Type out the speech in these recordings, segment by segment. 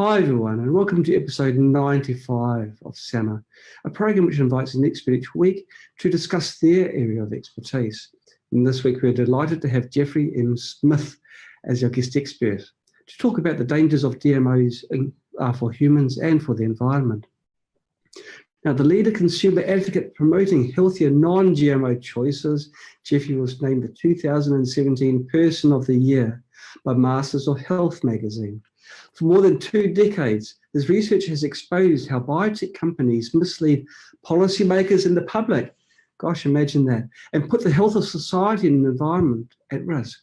Hi everyone, and welcome to episode 95 of SAMA, a program which invites an expert each week to discuss their area of expertise. And this week we're delighted to have Geoffrey M. Smith as our guest expert to talk about the dangers of GMOs for humans and for the environment. Now, the leader consumer advocate promoting healthier non-GMO choices, Geoffrey was named the 2017 Person of the Year by Masters of Health magazine. For more than 2 decades, his research has exposed how biotech companies mislead policymakers and the public, gosh, imagine that, and put the health of society and the environment at risk.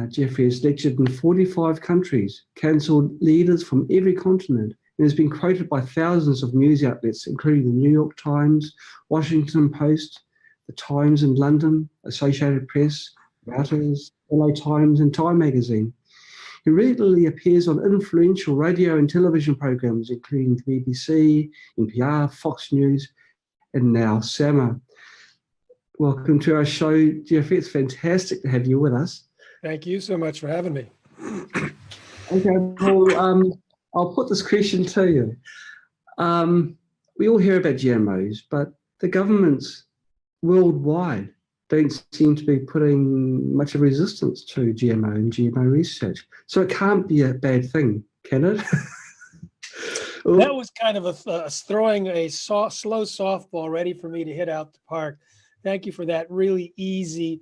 Geoffrey has lectured in 45 countries, counselled leaders from every continent, and has been quoted by thousands of news outlets, including the New York Times, Washington Post, the Times in London, Associated Press, Reuters, LA Times, and Time magazine. He regularly appears on influential radio and television programs, including the BBC, NPR, Fox News, and now SAMA. Welcome to our show, Geoffrey. It's fantastic to have you with us. Thank you so much for having me. Okay, well, I'll put this question to you. We all hear about GMOs, but the governments worldwide don't seem to be putting much of resistance to GMO and GMO research. So it can't be a bad thing, can it? That was kind of throwing a slow softball ready for me to hit out the park. Thank you for that really easy.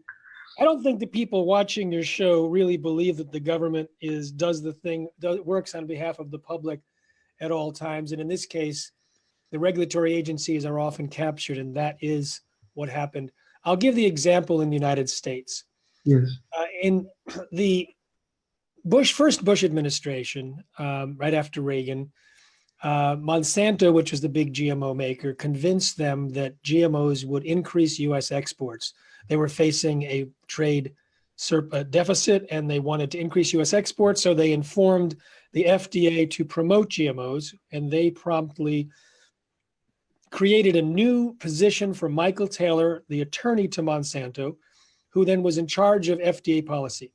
I don't think the people watching your show really believe that the government works on behalf of the public at all times. And in this case, the regulatory agencies are often captured, and that is what happened. I'll give the example in the United States. Yes. In the first Bush administration, right after Reagan, Monsanto, which was the big GMO maker, convinced them that GMOs would increase U.S. exports. They were facing a trade deficit, and they wanted to increase U.S. exports, so they informed the FDA to promote GMOs, and they promptly created a new position for Michael Taylor, the attorney to Monsanto, who then was in charge of FDA policy.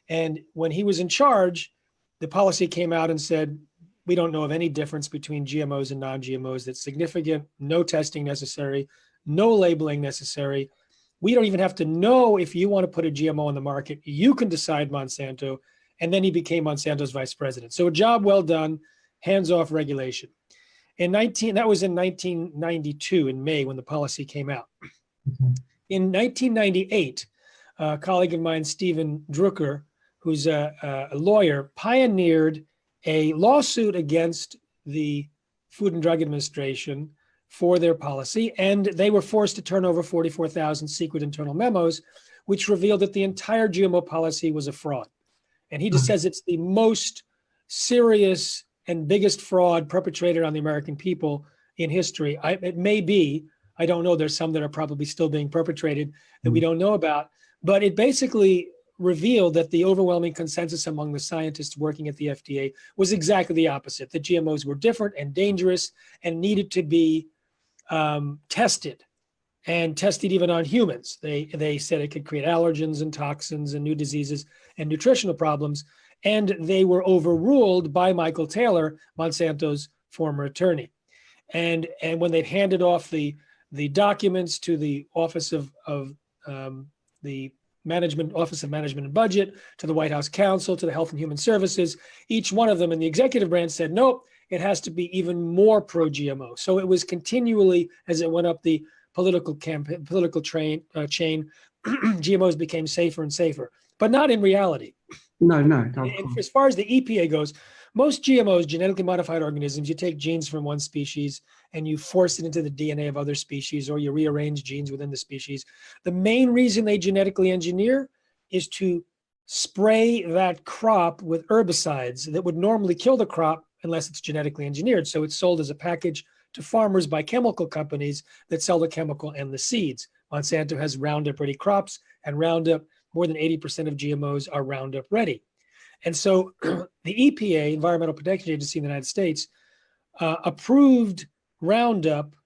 And when he was in charge, the policy came out and said, we don't know of any difference between GMOs and non-GMOs that's significant, no testing necessary, no labeling necessary. We don't even have to know if you want to put a GMO on the market. You can decide, Monsanto. And then he became Monsanto's vice president. So a job well done, hands-off regulation. That was in 1992, in May, when the policy came out. Mm-hmm. In 1998, a colleague of mine, Stephen Drucker, who's a lawyer, pioneered a lawsuit against the Food and Drug Administration for their policy, and they were forced to turn over 44,000 secret internal memos, which revealed that the entire GMO policy was a fraud. And he just says it's the most serious and biggest fraud perpetrated on the American people in history. It may be, I don't know, there's some that are probably still being perpetrated that we don't know about, but it basically revealed that the overwhelming consensus among the scientists working at the FDA was exactly the opposite, that GMOs were different and dangerous and needed to be tested, and tested even on humans. They said it could create allergens and toxins and new diseases and nutritional problems. And they were overruled by Michael Taylor, Monsanto's former attorney. And when they handed off the documents to the Office of Management and Budget, to the White House Counsel, to the Health and Human Services, each one of them in the executive branch said, nope, it has to be even more pro-GMO. So it was continually, as it went up the political chain, GMOs became safer and safer, but not in reality. No. And as far as the EPA goes, most GMOs, genetically modified organisms, you take genes from one species and you force it into the DNA of other species, or you rearrange genes within the species. The main reason they genetically engineer is to spray that crop with herbicides that would normally kill the crop unless it's genetically engineered. So it's sold as a package to farmers by chemical companies that sell the chemical and the seeds. Monsanto has Roundup Ready crops, and Roundup, more than 80% of GMOs are Roundup Ready. And so the EPA, Environmental Protection Agency in the United States, approved Roundup.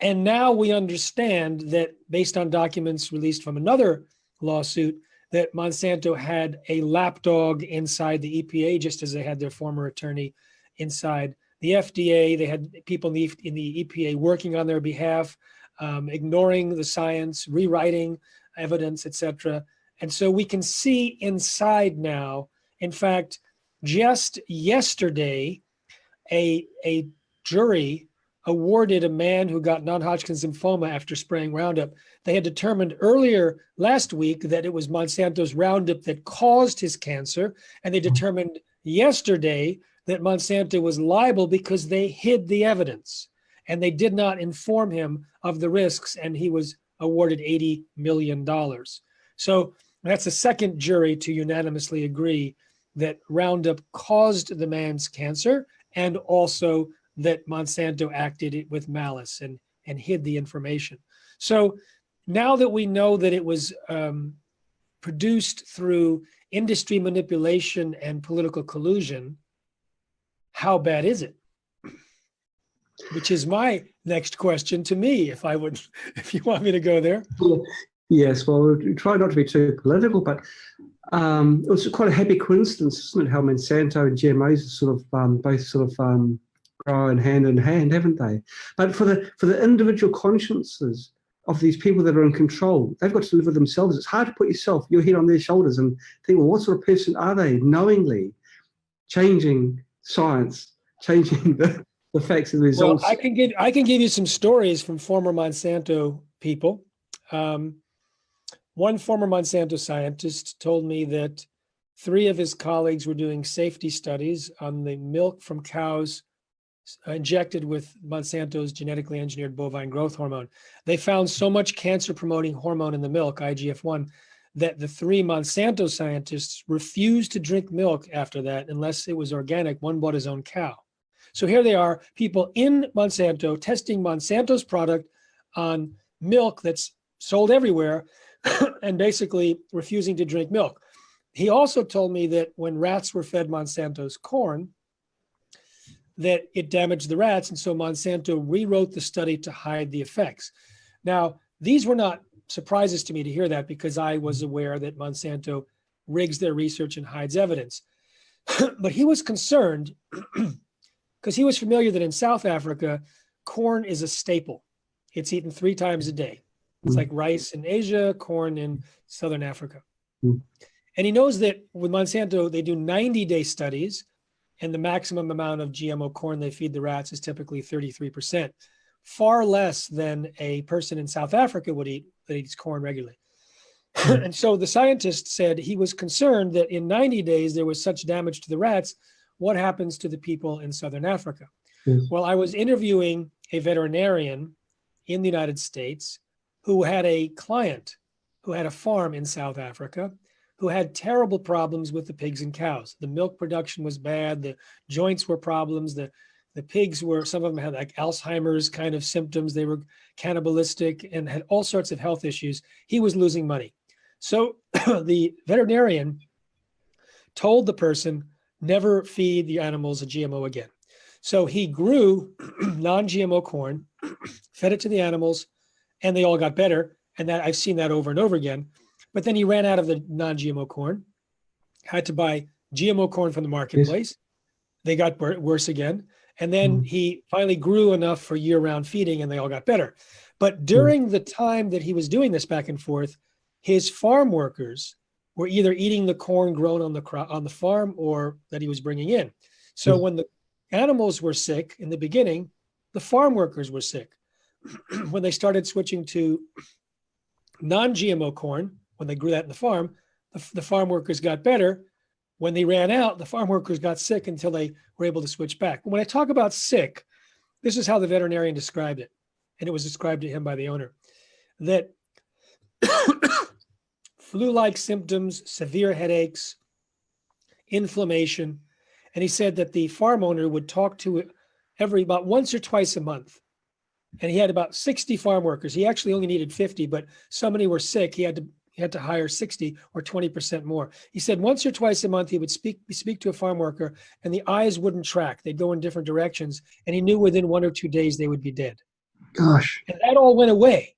And now we understand that, based on documents released from another lawsuit, that Monsanto had a lapdog inside the EPA, just as they had their former attorney inside the FDA. They had people in the EPA working on their behalf, ignoring the science, rewriting evidence, etc. And so we can see inside now. In fact, just yesterday, a jury awarded a man who got non-Hodgkin's lymphoma after spraying Roundup. They had determined earlier last week that it was Monsanto's Roundup that caused his cancer. And they determined yesterday that Monsanto was liable because they hid the evidence and they did not inform him of the risks. And he was awarded $80 million. So that's the second jury to unanimously agree that Roundup caused the man's cancer, and also that Monsanto acted with malice and hid the information. So now that we know that it was produced through industry manipulation and political collusion, how bad is it? Which is my next question to me, if you want me to go there. Yes, well, we try not to be too political, but it was quite a happy coincidence, isn't it, how Monsanto and GMOs sort of both sort of grow hand in hand, haven't they? But for the individual consciences of these people that are in control, they've got to live with themselves. It's hard to put your head on their shoulders and think, well, what sort of person are they, knowingly changing science, changing the facts and the results? Well, I can give you some stories from former Monsanto people. One former Monsanto scientist told me that 3 of his colleagues were doing safety studies on the milk from cows injected with Monsanto's genetically engineered bovine growth hormone. They found so much cancer-promoting hormone in the milk, IGF-1, that the 3 Monsanto scientists refused to drink milk after that unless it was organic. One bought his own cow. So here they are, people in Monsanto testing Monsanto's product on milk that's sold everywhere and basically refusing to drink milk. He also told me that when rats were fed Monsanto's corn, that it damaged the rats, and so Monsanto rewrote the study to hide the effects. Now, these were not surprises to me to hear that, because I was aware that Monsanto rigs their research and hides evidence. But he was concerned because he was familiar that in South Africa, corn is a staple. It's eaten 3 times a day. It's like rice in Asia, corn in Southern Africa. And he knows that with Monsanto, they do 90-day studies, and the maximum amount of GMO corn they feed the rats is typically 33%, far less than a person in South Africa would eat that eats corn regularly. And so the scientist said he was concerned that in 90 days, there was such damage to the rats. What happens to the people in Southern Africa? Well, I was interviewing a veterinarian in the United States who had a client who had a farm in South Africa, who had terrible problems with the pigs and cows. The milk production was bad. The joints were problems. The pigs were, some of them had like Alzheimer's kind of symptoms. They were cannibalistic and had all sorts of health issues. He was losing money. So the veterinarian told the person, never feed the animals a GMO again. So he grew non-GMO corn, fed it to the animals, and they all got better. And that I've seen that over and over again. But then he ran out of the non-GMO corn, had to buy GMO corn from the marketplace. Yes. They got worse again. And then he finally grew enough for year-round feeding, and they all got better. But during the time that he was doing this back and forth, his farm workers were either eating the corn grown on the farm or that he was bringing in. So when the animals were sick in the beginning, the farm workers were sick. When they started switching to non-GMO corn, when they grew that in the farm workers got better. When they ran out, the farm workers got sick until they were able to switch back. When I talk about sick, this is how the veterinarian described it. And it was described to him by the owner, that flu-like symptoms, severe headaches, inflammation. And he said that the farm owner would talk to about once or twice a month. And he had about 60 farm workers. He actually only needed 50, but so many were sick, he had to hire 60 or 20% more. He said once or twice a month, he would speak to a farm worker, and the eyes wouldn't track. They'd go in different directions. And he knew within 1 or 2 days, they would be dead. Gosh. And that all went away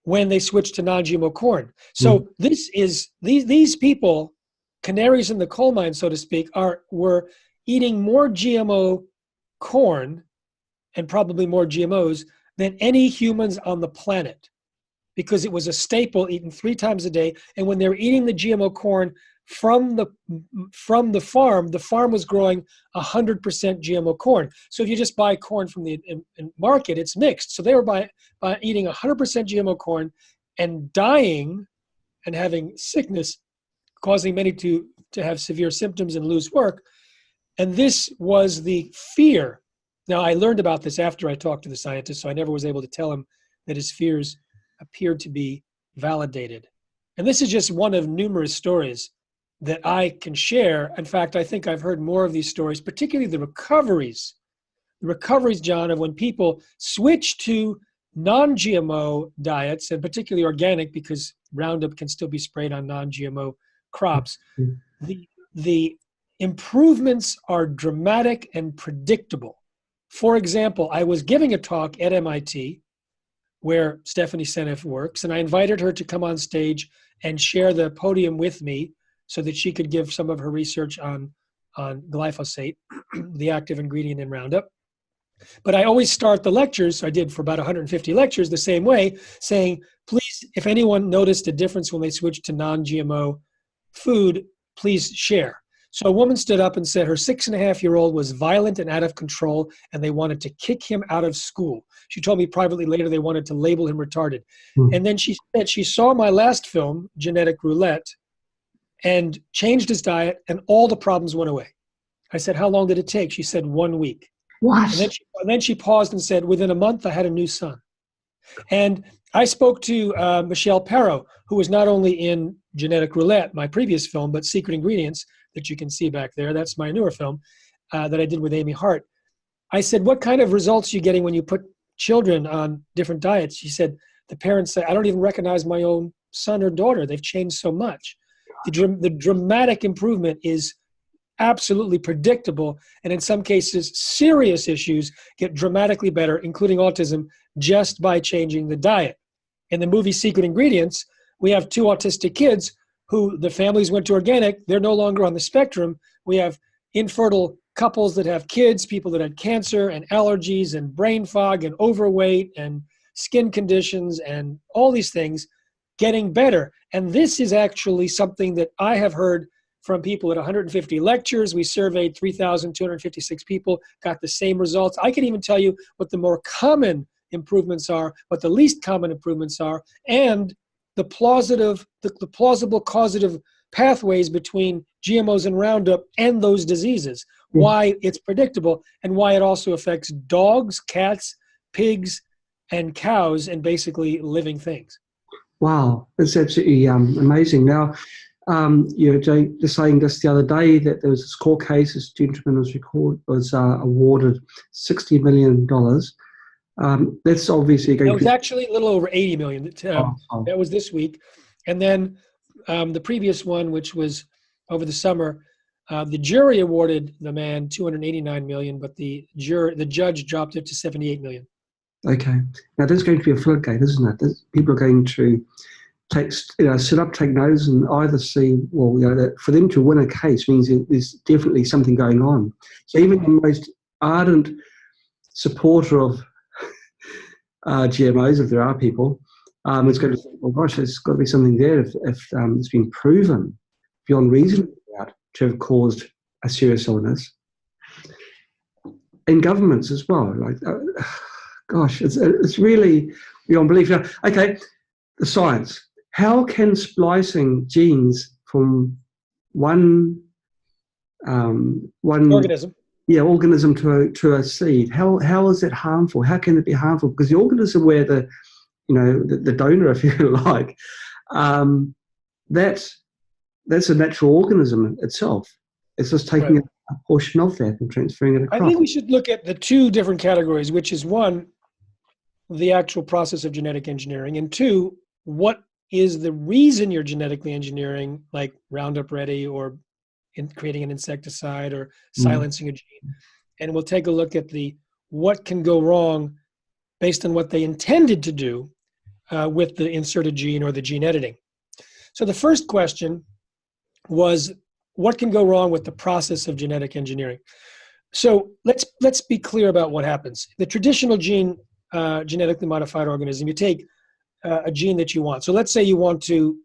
when they switched to non-GMO corn. So these people, canaries in the coal mine, so to speak, were eating more GMO corn and probably more GMOs than any humans on the planet, because it was a staple eaten 3 times a day. And when they were eating the GMO corn from the farm was growing 100% GMO corn. So if you just buy corn from the market, it's mixed. So they were by eating 100% GMO corn and dying and having sickness, causing many to have severe symptoms and lose work. And this was the fear. Now, I learned about this after I talked to the scientist, so I never was able to tell him that his fears appeared to be validated. And this is just one of numerous stories that I can share. In fact, I think I've heard more of these stories, particularly the recoveries. The recoveries, John, of when people switch to non-GMO diets, and particularly organic, because Roundup can still be sprayed on non-GMO crops. The improvements are dramatic and predictable. For example, I was giving a talk at MIT where Stephanie Seneff works, and I invited her to come on stage and share the podium with me so that she could give some of her research on glyphosate, the active ingredient in Roundup. But I always start the lectures, I did for about 150 lectures, the same way, saying, please, if anyone noticed a difference when they switched to non-GMO food, please share. So a woman stood up and said her 6.5-year-old was violent and out of control, and they wanted to kick him out of school. She told me privately later they wanted to label him retarded. And then she said she saw my last film, Genetic Roulette, and changed his diet, and all the problems went away. I said, how long did it take? She said, 1 week. What? And then she paused and said, within a month, I had a new son. And I spoke to Michelle Perro, who was not only in Genetic Roulette, my previous film, but Secret Ingredients, that you can see back there. That's my newer film that I did with Amy Hart. I said, what kind of results are you getting when you put children on different diets? She said, the parents say, I don't even recognize my own son or daughter. They've changed so much. The dramatic improvement is absolutely predictable, and in some cases, serious issues get dramatically better, including autism, just by changing the diet. In the movie Secret Ingredients, we have 2 autistic kids who the families went to organic. They're no longer on the spectrum. We have infertile couples that have kids, people that had cancer and allergies and brain fog and overweight and skin conditions and all these things getting better. And this is actually something that I have heard from people at 150 lectures. We surveyed 3,256 people, got the same results. I can even tell you what the more common improvements are, what the least common improvements are, and the plausible causative pathways between GMOs and Roundup and those diseases, why it's predictable, and why it also affects dogs, cats, pigs, and cows, and basically living things. Wow, that's absolutely amazing. Now, you were just saying this the other day that there was this court case. This gentleman was awarded $60 million. That's obviously going to... It was actually a little over 80 million. That was this week. And then the previous one, which was over the summer, the jury awarded the man 289 million, but the judge dropped it to 78 million. Okay. Now, there's going to be a floodgate, isn't it? People are going to sit up, take notice, and either see, well, that for them to win a case means there's definitely something going on. So even the most ardent supporter of GMOs, if there are people, is going to think, well, gosh, there's got to be something there if it's been proven beyond reason to have caused a serious illness. In governments as well, gosh, it's really beyond belief. Now, okay, the science. How can splicing genes from one organism to a seed, how is it harmful? How can it be harmful? Because the organism where the donor, if you like, that's a natural organism itself. It's just taking a portion of that and transferring it across. I think we should look at the 2 different categories, which is 1, the actual process of genetic engineering, and 2, what is the reason you're genetically engineering, like Roundup Ready or in creating an insecticide or silencing a gene. And we'll take a look at what can go wrong based on what they intended to do, with the inserted gene or the gene editing. So the first question was, what can go wrong with the process of genetic engineering? So let's be clear about what happens. The traditional gene, genetically modified organism, you take a gene that you want. So let's say you want to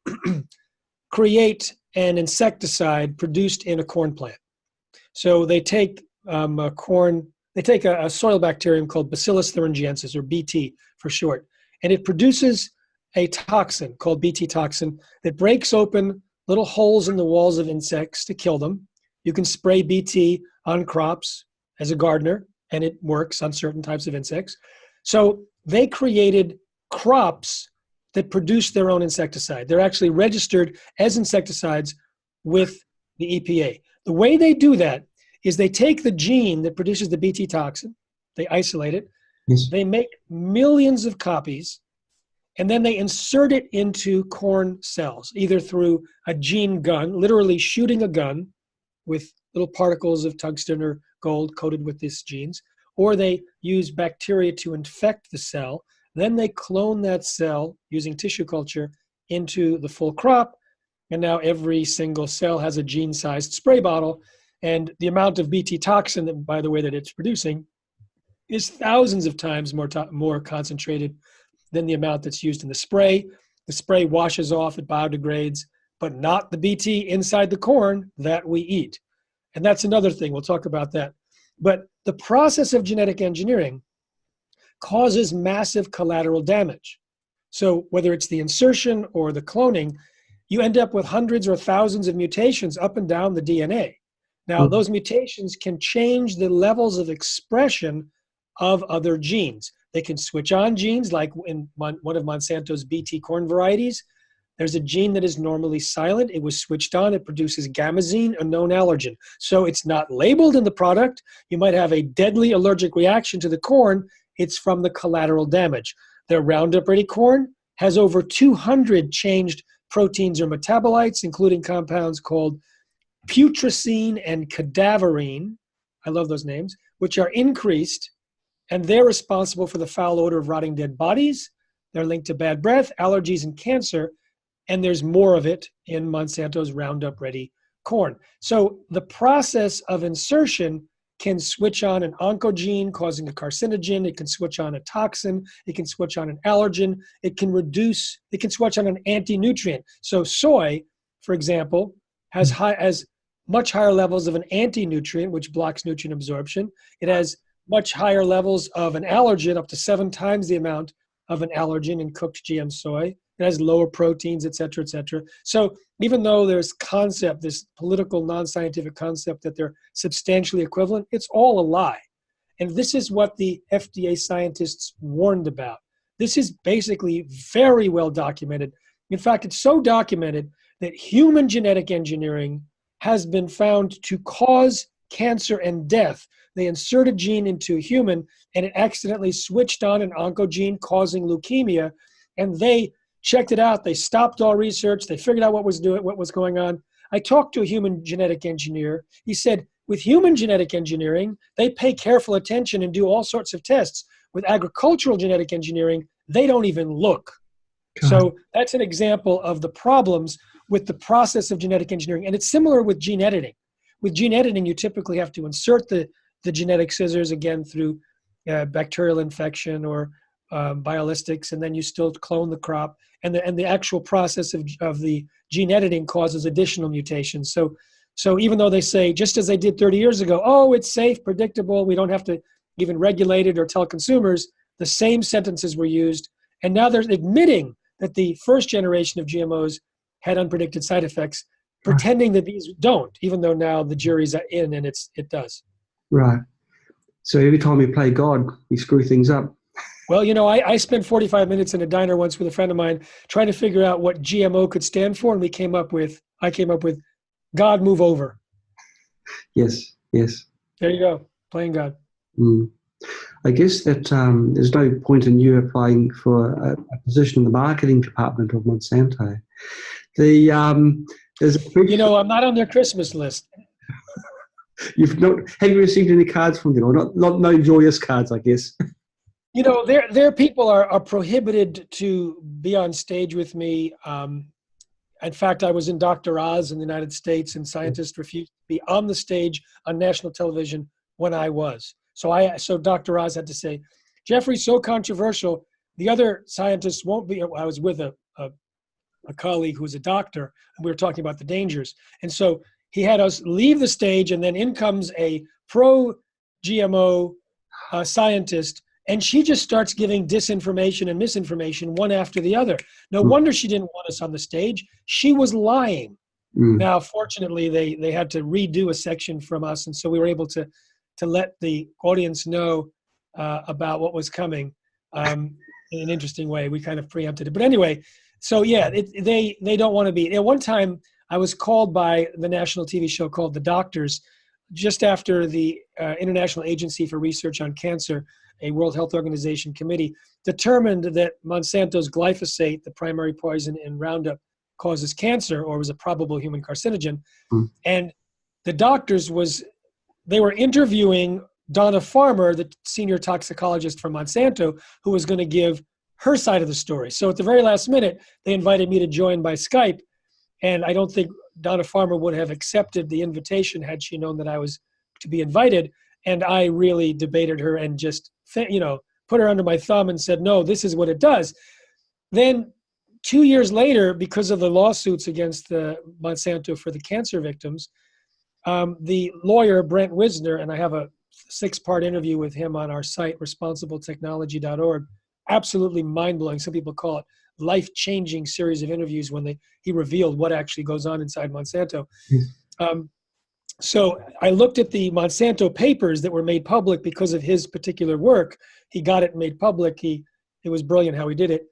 create an insecticide produced in a corn plant. So they take a soil bacterium called Bacillus thuringiensis, or BT for short, and it produces a toxin called BT toxin that breaks open little holes in the walls of insects to kill them. You can spray BT on crops as a gardener, and it works on certain types of insects. So they created crops that produce their own insecticide. They're actually registered as insecticides with the EPA. The way they do that is they take the gene that produces the BT toxin, they isolate it, Yes. they make millions of copies, and then they insert it into corn cells, either through a gene gun, literally shooting a gun with little particles of tungsten or gold coated with these genes, or they use bacteria to infect the cell. Then they clone that cell using tissue culture into the full crop, and now every single cell has a gene-sized spray bottle, and the amount of BT toxin, that, by the way, that it's producing is thousands of times more concentrated than the amount that's used in the spray. The spray washes off, it biodegrades, but not the BT inside the corn that we eat. And that's another thing, we'll talk about that. But the process of genetic engineering causes massive collateral damage. So whether it's the insertion or the cloning, you end up with hundreds or thousands of mutations up and down the DNA. Now, those mutations can change the levels of expression of other genes. They can switch on genes, like in one of Monsanto's BT corn varieties. There's a gene that is normally silent. It was switched on. It produces gamazine, a known allergen. So it's not labeled in the product. You might have a deadly allergic reaction to the corn. It's from the collateral damage. Their Roundup Ready corn has over 200 changed proteins or metabolites, including compounds called putrescine and cadaverine, I love those names, which are increased, and they're responsible for the foul odor of rotting dead bodies. They're linked to bad breath, allergies, and cancer, and there's more of it in Monsanto's Roundup Ready corn. So the process of insertion can switch on an oncogene causing a carcinogen. It can switch on a toxin. It can switch on an allergen. It can switch on an anti-nutrient. So soy, for example, has much higher levels of an anti-nutrient, which blocks nutrient absorption. It has much higher levels of an allergen, up to 7 times the amount of an allergen in cooked GM soy. It has lower proteins, et cetera, et cetera. So even though there's this political, non-scientific concept that they're substantially equivalent, it's all a lie. And this is what the FDA scientists warned about. This is basically very well documented. In fact, it's so documented that human genetic engineering has been found to cause cancer and death. They insert a gene into a human, and it accidentally switched on an oncogene causing leukemia, and they checked it out. They stopped all research. They figured out what was going on. I talked to a human genetic engineer. He said, with human genetic engineering, they pay careful attention and do all sorts of tests. With agricultural genetic engineering, they don't even look. God. So that's an example of the problems with the process of genetic engineering. And it's similar with gene editing. With gene editing, you typically have to insert the genetic scissors, again, through bacterial infection or biolistics, and then you still clone the crop. And the actual process of the gene editing causes additional mutations. So even though they say, just as they did 30 years ago, oh, it's safe, predictable, we don't have to even regulate it or tell consumers, the same sentences were used. And now they're admitting that the first generation of GMOs had unpredicted side effects, pretending that these don't, even though now the jury's in and it does. Right. So every time we play God, we screw things up. Well, you know, I spent 45 minutes in a diner once with a friend of mine trying to figure out what GMO could stand for, and I came up with God move over. Yes. There you go, playing God. I guess that there's no point in you applying for a position in the marketing department of Monsanto. There's I'm not on their Christmas list. Have you received any cards from them, or not no joyous cards, I guess? You know, their people are prohibited to be on stage with me. In fact, I was in Dr. Oz in the United States, and scientists refused to be on the stage on national television when I was. So Dr. Oz had to say, Jeffrey's so controversial, the other scientists won't be. I was with a colleague who was a doctor, and we were talking about the dangers. And so he had us leave the stage, and then in comes a pro-GMO scientist, and she just starts giving disinformation and misinformation one after the other. No wonder she didn't want us on the stage. She was lying. Now, fortunately, they had to redo a section from us, and so we were able to let the audience know about what was coming in an interesting way. We kind of preempted it. But anyway, so yeah, they don't want to be. At one time, I was called by the national TV show called The Doctors, just after the International Agency for Research on Cancer, a World Health Organization committee, determined that Monsanto's glyphosate, the primary poison in Roundup, causes cancer or was a probable human carcinogen. And the doctors they were interviewing Donna Farmer, the senior toxicologist from Monsanto, who was going to give her side of the story. So at the very last minute, they invited me to join by Skype. And I don't think Donna Farmer would have accepted the invitation had she known that I was to be invited. And I really debated her and just, put her under my thumb and said, no, this is what it does. Then 2 years later, because of the lawsuits against the Monsanto for the cancer victims, the lawyer, Brent Wisner, and I have a 6-part interview with him on our site, responsibletechnology.org, absolutely mind-blowing. Some people call it life-changing series of interviews when he revealed what actually goes on inside Monsanto. So I looked at the Monsanto Papers that were made public because of his particular work. He got it made public. It was brilliant how he did it.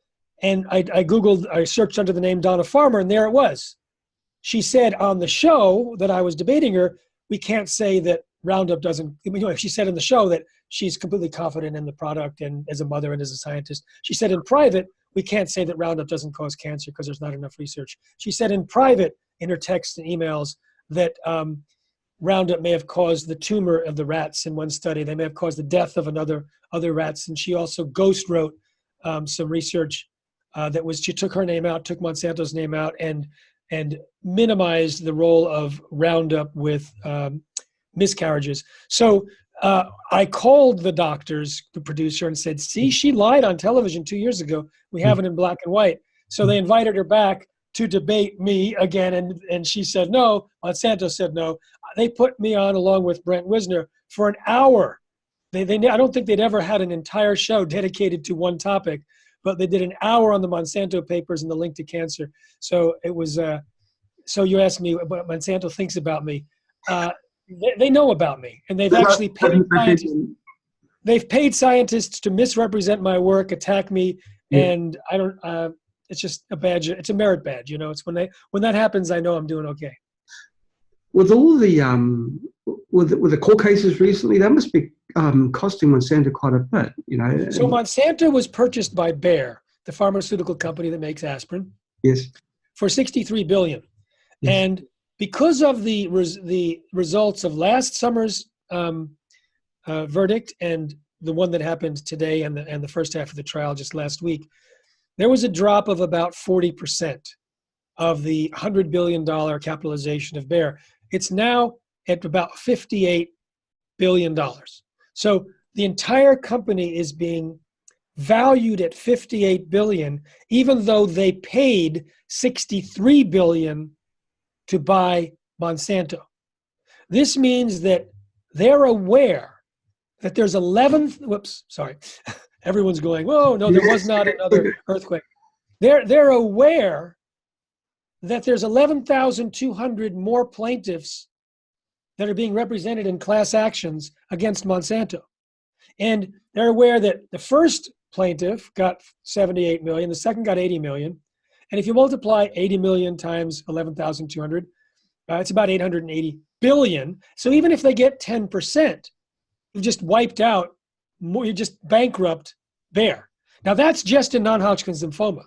And I searched under the name Donna Farmer, and there it was. She said on the show that I was debating her, we can't say that Roundup doesn't, she said in the show that she's completely confident in the product and as a mother and as a scientist. She said in private, we can't say that Roundup doesn't cause cancer because there's not enough research. She said in private, in her texts and emails, that Roundup may have caused the tumor of the rats in one study. They may have caused the death of other rats. And she also ghost wrote some research she took her name out, took Monsanto's name out, and minimized the role of Roundup with miscarriages. So I called the doctors, the producer, and said, see, she lied on television 2 years ago. We have it in black and white. So they invited her back to debate me again, and she said no. Monsanto said no. They put me on along with Brent Wisner for an hour. I don't think they'd ever had an entire show dedicated to one topic, but they did an hour on the Monsanto Papers and the link to cancer. So it was. So you asked me what Monsanto thinks about me. They know about me, and they've actually paid scientists. They've paid scientists to misrepresent my work, attack me, and I don't. It's just a badge. It's a merit badge, It's when that happens, I know I'm doing okay. With all the with the court cases recently, that must be costing Monsanto quite a bit, So Monsanto was purchased by Bayer, the pharmaceutical company that makes aspirin. Yes. For $63 billion, and because of the results of last summer's verdict and the one that happened today and the first half of the trial just last week, there was a drop of about 40% of the $100 billion capitalization of Bayer. It's now at about $58 billion. So the entire company is being valued at $58 billion, even though they paid $63 billion to buy Monsanto. This means that they're aware that there's 11, everyone's going, whoa, no, there was not another earthquake. They're aware that there's 11,200 more plaintiffs that are being represented in class actions against Monsanto. And they're aware that the first plaintiff got 78 million, the second got 80 million. And if you multiply 80 million times 11,200, it's about 880 billion. So even if they get 10%, you've just wiped out more, you just bankrupt Bayer. Now that's just in non-Hodgkin's lymphoma.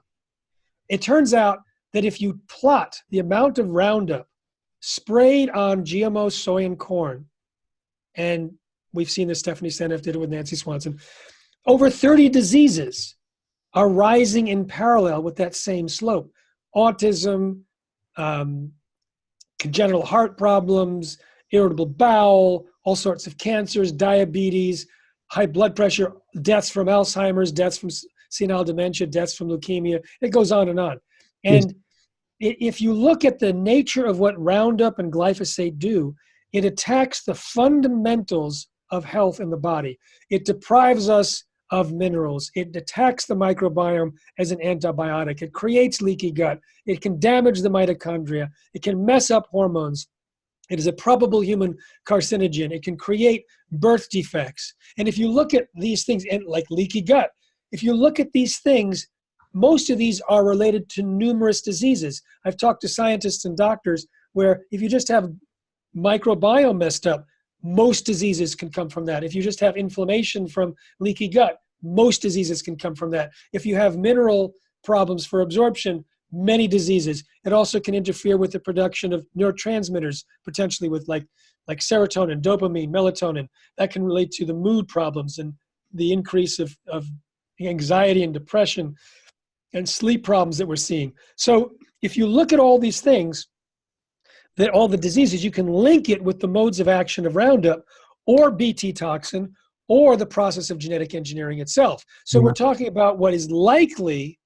It turns out that if you plot the amount of Roundup sprayed on GMO soy and corn, and we've seen this, Stephanie Seneff did it with Nancy Swanson, Over 30 diseases are rising in parallel with that same slope. Autism, congenital heart problems, irritable bowel, all sorts of cancers, diabetes, high blood pressure, deaths from Alzheimer's, deaths from senile dementia, deaths from leukemia. It goes on and on. And if you look at the nature of what Roundup and glyphosate do, it attacks the fundamentals of health in the body. It deprives us of minerals. It attacks the microbiome as an antibiotic. It creates leaky gut. It can damage the mitochondria. It can mess up hormones. It is a probable human carcinogen. It can create birth defects. And if you look at these things, and like leaky gut, if you look at these things, most of these are related to numerous diseases. I've talked to scientists and doctors where if you just have microbiome messed up, most diseases can come from that. If you just have inflammation from leaky gut, most diseases can come from that. If you have mineral problems for absorption, many diseases. It also can interfere with the production of neurotransmitters, potentially with like serotonin, dopamine, melatonin. That can relate to the mood problems and the increase of anxiety and depression and sleep problems that we're seeing. So if you look at all these things, that all the diseases, you can link it with the modes of action of Roundup or Bt toxin or the process of genetic engineering itself. So we're talking about what is likely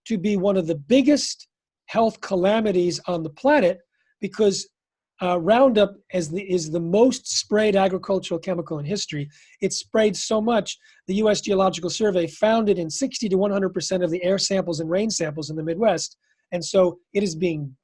to be one of the biggest health calamities on the planet, because Roundup is the most sprayed agricultural chemical in history. It's sprayed so much, the U.S. Geological Survey found it in 60 to 100% of the air samples and rain samples in the Midwest. And so it is being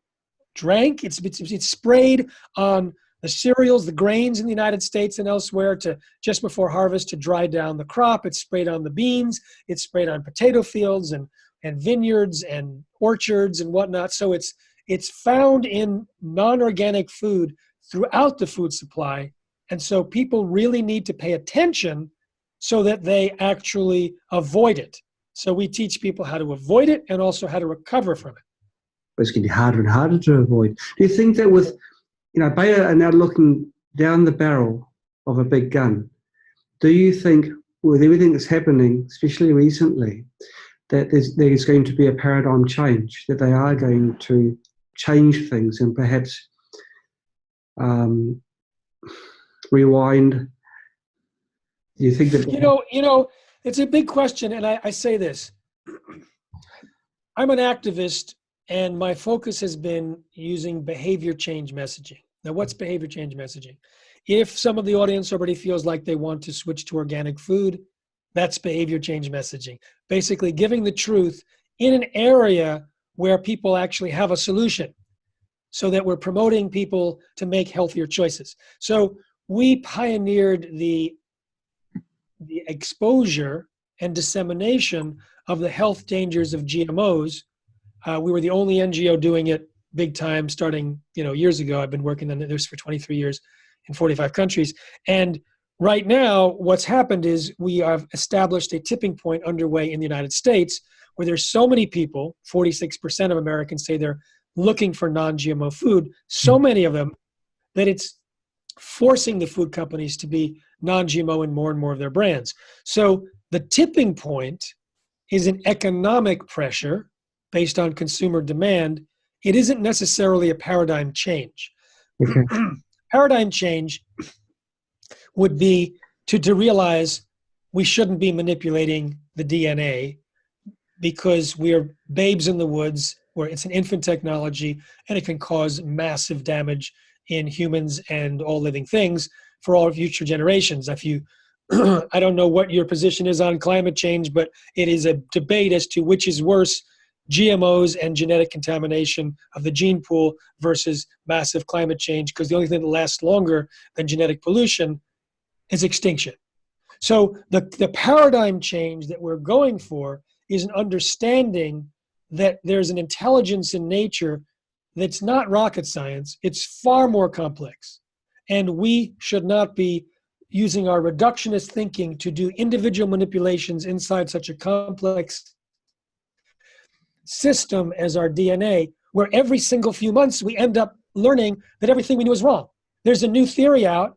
drank, it's sprayed on the cereals, the grains in the United States and elsewhere to just before harvest to dry down the crop. It's sprayed on the beans, it's sprayed on potato fields and vineyards and orchards and whatnot. So it's found in non-organic food throughout the food supply. And so people really need to pay attention so that they actually avoid it. So we teach people how to avoid it and also how to recover from it. It's getting harder and harder to avoid. Do you think that with, Bayer are now looking down the barrel of a big gun, do you think with everything that's happening, especially recently, that there's going to be a paradigm change, that they are going to change things and perhaps rewind? Do you think that... It's a big question, and I say this. I'm an activist, and my focus has been using behavior change messaging. Now, what's behavior change messaging? If some of the audience already feels like they want to switch to organic food, that's behavior change messaging. Basically giving the truth in an area where people actually have a solution, so that we're promoting people to make healthier choices. So we pioneered the exposure and dissemination of the health dangers of GMOs. We were the only NGO doing it big time starting years ago. I've been working on this for 23 years in 45 countries. And right now, what's happened is we have established a tipping point underway in the United States where there's so many people, 46% of Americans say they're looking for non-GMO food, so many of them that it's forcing the food companies to be non-GMO in more and more of their brands. So the tipping point is an economic pressure based on consumer demand. It isn't necessarily a paradigm change. Okay. Paradigm change would be to realize we shouldn't be manipulating the DNA because we're babes in the woods, where it's an infant technology and it can cause massive damage in humans and all living things for all future generations. If you, I don't know what your position is on climate change, but it is a debate as to which is worse, GMOs and genetic contamination of the gene pool versus massive climate change, because the only thing that lasts longer than genetic pollution is extinction. So the paradigm change that we're going for is an understanding that there's an intelligence in nature that's not rocket science. It's far more complex. And we should not be using our reductionist thinking to do individual manipulations inside such a complex system as our DNA, where every single few months we end up learning that everything we knew is wrong. There's a new theory out,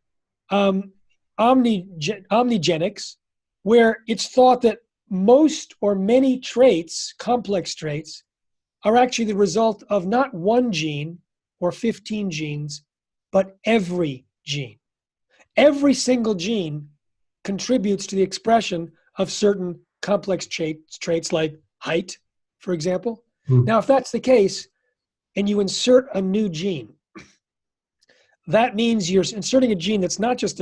omnigenics, where it's thought that most or many traits, complex traits, are actually the result of not one gene or 15 genes, but every gene. Every single gene contributes to the expression of certain complex traits like height, for example. Now, if that's the case, and you insert a new gene, that means you're inserting a gene that's not just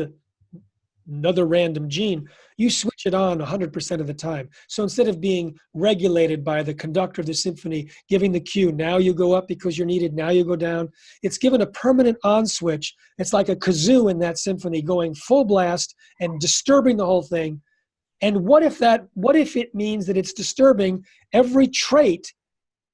another random gene. You switch it on 100% of the time. So instead of being regulated by the conductor of the symphony, giving the cue, now you go up because you're needed, now you go down, it's given a permanent on switch. It's like a kazoo in that symphony going full blast and disturbing the whole thing. And what if it means that it's disturbing every trait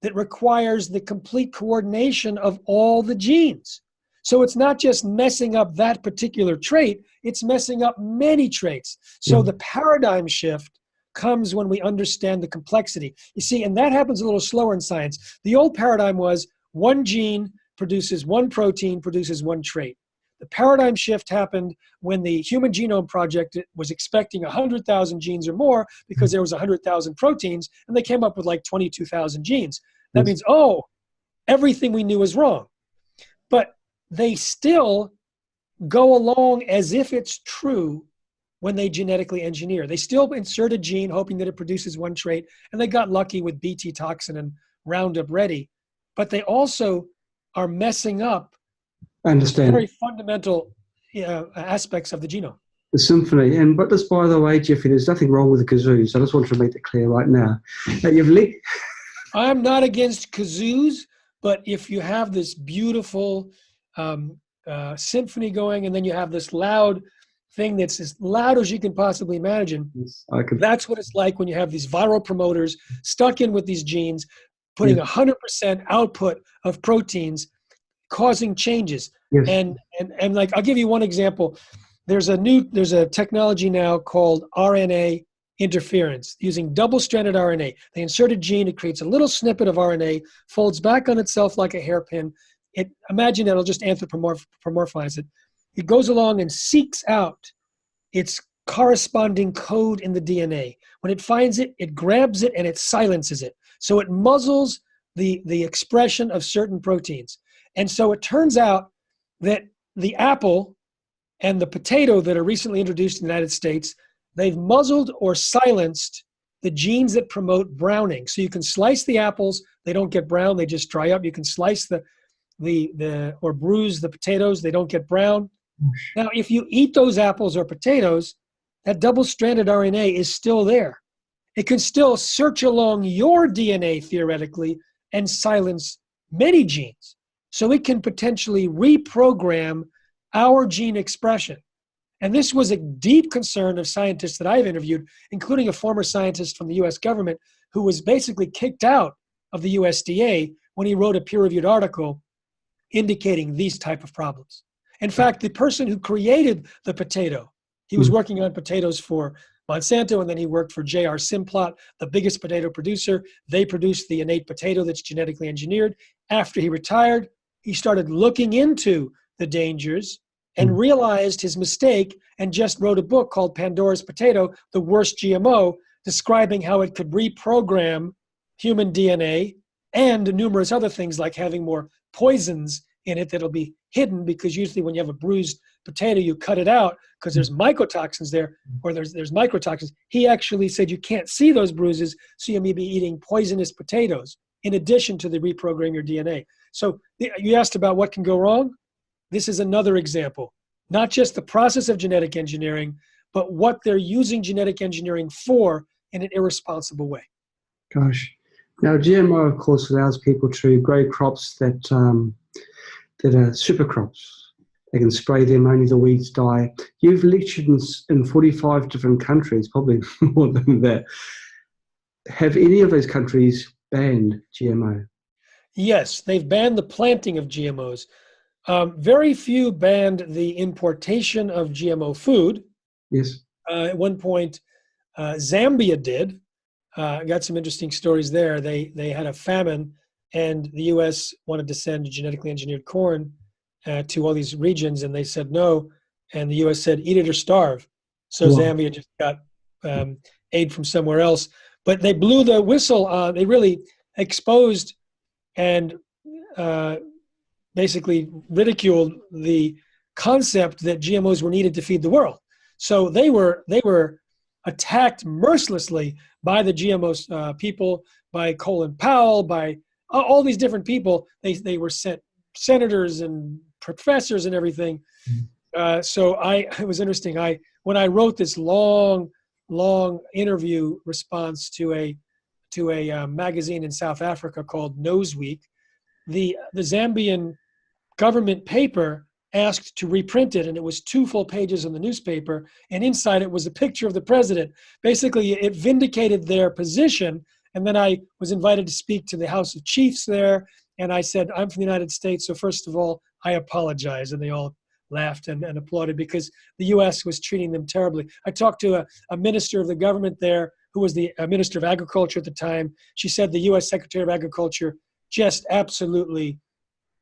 that requires the complete coordination of all the genes? So it's not just messing up that particular trait, it's messing up many traits. So the paradigm shift comes when we understand the complexity. You see, and that happens a little slower in science. The old paradigm was one gene produces one protein, produces one trait. The paradigm shift happened when the Human Genome Project was expecting 100,000 genes or more because there was 100,000 proteins, and they came up with like 22,000 genes. That means, oh, everything we knew is wrong. But they still go along as if it's true when they genetically engineer. They still insert a gene hoping that it produces one trait, and they got lucky with Bt toxin and Roundup Ready. But they also are messing up very fundamental aspects of the genome. The symphony. But just by the way, Jeffrey, there's nothing wrong with the kazoos. I just want to make that clear right now. I'm not against kazoos, but if you have this beautiful symphony going, and then you have this loud thing that's as loud as you can possibly imagine, that's what it's like when you have these viral promoters stuck in with these genes, putting 100% output of proteins, causing changes. And like, I'll give you one example. There's a technology now called RNA interference using double-stranded RNA. They insert a gene, it creates a little snippet of RNA, folds back on itself like a hairpin. Imagine it'll just anthropomorphize it. It goes along and seeks out its corresponding code in the DNA. When it finds it, it grabs it and it silences it. So it muzzles the expression of certain proteins. And so it turns out that the apple and the potato that are recently introduced in the United States, they've muzzled or silenced the genes that promote browning. So you can slice the apples, they don't get brown, they just dry up. You can slice or bruise the potatoes, they don't get brown. Now, if you eat those apples or potatoes, that double-stranded RNA is still there. It can still search along your DNA, theoretically, and silence many genes. So it can potentially reprogram our gene expression. And this was a deep concern of scientists that I've interviewed, including a former scientist from the US government who was basically kicked out of the USDA when he wrote a peer-reviewed article indicating these type of problems. In fact, the person who created the potato, he was working on potatoes for Monsanto, and then he worked for J.R. Simplot, the biggest potato producer. They produced the innate potato that's genetically engineered. After he retired, he started looking into the dangers and realized his mistake and just wrote a book called Pandora's Potato, The Worst GMO, describing how it could reprogram human DNA and numerous other things like having more poisons in it that'll be hidden, because usually when you have a bruised potato, you cut it out because there's mycotoxins there, or there's microtoxins. He actually said you can't see those bruises, so you may be eating poisonous potatoes in addition to the reprogramming your DNA. So you asked about what can go wrong. This is another example. Not just the process of genetic engineering, but what they're using genetic engineering for in an irresponsible way. Gosh. Now, GMO, of course, allows people to grow crops that are super crops. They can spray them, only the weeds die. You've lectured in 45 different countries, probably more than that. Have any of those countries banned GMO? Yes, they've banned the planting of GMOs. Very few banned the importation of GMO food. Yes. At one point, Zambia did. Got some interesting stories there. They had a famine, and the U.S. wanted to send genetically engineered corn to all these regions, and they said no. And the U.S. said, eat it or starve. So Zambia just got aid from somewhere else. But they blew the whistle. They really exposed and basically ridiculed the concept that GMOs were needed to feed the world. So they were attacked mercilessly by the GMO people, by Colin Powell, by all these different people. They were sent senators and professors and everything. So it was interesting. When I wrote this long interview response to a magazine in South Africa called Noseweek, the Zambian government paper asked to reprint it, and it was 2 full pages in the newspaper, and inside it was a picture of the president. Basically, it vindicated their position, and then I was invited to speak to the House of Chiefs there, and I said, I'm from the United States, so first of all, I apologize, and they all laughed and applauded because the U.S. was treating them terribly. I talked to a minister of the government there who was the Minister of Agriculture at the time. She said the U.S. Secretary of Agriculture just absolutely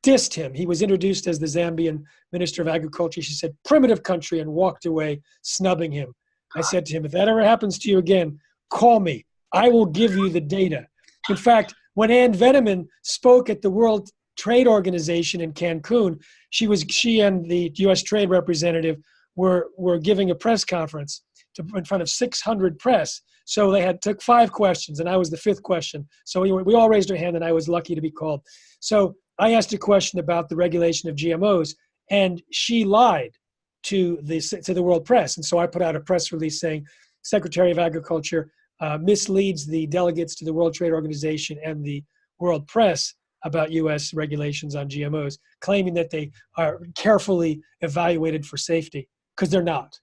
dissed him. He was introduced as the Zambian Minister of Agriculture. She said, primitive country, and walked away, snubbing him. I said to him, if that ever happens to you again, call me. I will give you the data. In fact, when Ann Veneman spoke at the World Trade Organization in Cancun, she and the U.S. Trade Representative were giving a press conference in front of 600 press. So they took 5 questions, and I was the 5th question. So we all raised our hand, and I was lucky to be called. So I asked a question about the regulation of GMOs, and she lied to the world press. And so I put out a press release saying, Secretary of Agriculture misleads the delegates to the World Trade Organization and the world press about U.S. regulations on GMOs, claiming that they are carefully evaluated for safety, because they're not.